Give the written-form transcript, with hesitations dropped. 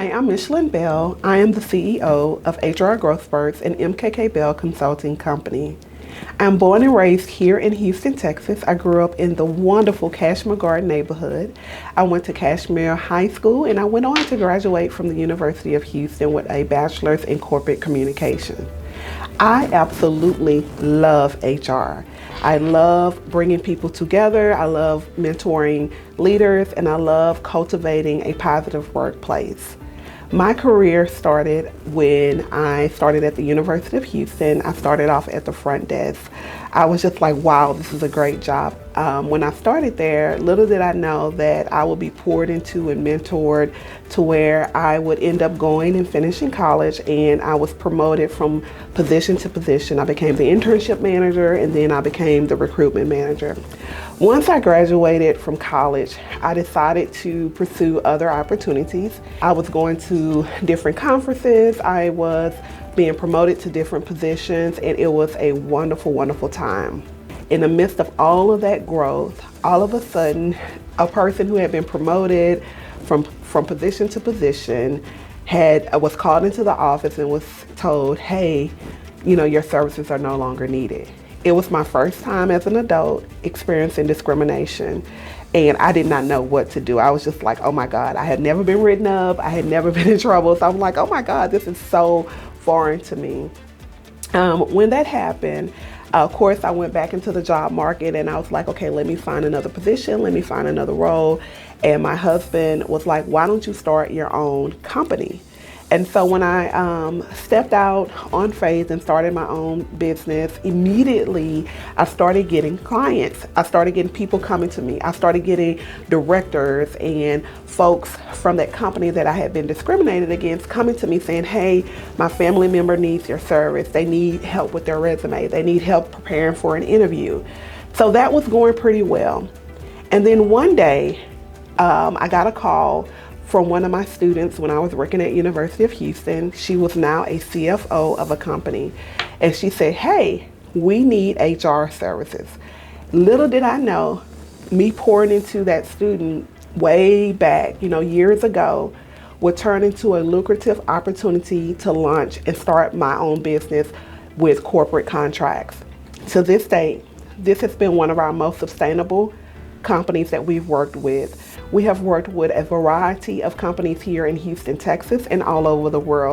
Hi, I'm Michelin Bell. I am the CEO of HR Growth Spurts and MKK Bell Consulting Company. I'm born and raised here in Houston, Texas. I grew up in the wonderful Cashmere Garden neighborhood. I went to Cashmere High School and I went on to graduate from the University of Houston with a bachelor's in corporate communication. I absolutely love HR. I love bringing people together. I love mentoring leaders, and I love cultivating a positive workplace. My career started when I started at the University of Houston. I started off at the front desk. I was just like, wow, this is a great job. When I started there, little did I know that I would be poured into and mentored to where I would end up going and finishing college, and I was promoted from position to position. I became the internship manager, and then I became the recruitment manager. Once I graduated from college, I decided to pursue other opportunities. I was going to different conferences. I was being promoted to different positions, and it was a wonderful, wonderful time. In the midst of all of that growth, all of a sudden, a person who had been promoted from position to position was called into the office and was told, hey, your services are no longer needed. It was my first time as an adult experiencing discrimination, and I did not know what to do. I was just like, oh my God, I had never been written up. I had never been in trouble. So I'm like, oh my God, this is so foreign to me. When that happened, of course, I went back into the job market and I was like, okay, let me find another position. Let me find another role. And my husband was like, why don't you start your own company? And so when I stepped out on faith and started my own business, immediately I started getting clients. I started getting people coming to me. I started getting directors and folks from that company that I had been discriminated against coming to me saying, hey, my family member needs your service. They need help with their resume. They need help preparing for an interview. So that was going pretty well. And then one day I got a call from one of my students when I was working at University of Houston. She was now a CFO of a company. And she said, hey, we need HR services. Little did I know, me pouring into that student way back, years ago, would turn into a lucrative opportunity to launch and start my own business with corporate contracts. To this day, this has been one of our most sustainable companies that we've worked with. We have worked with a variety of companies here in Houston, Texas, and all over the world.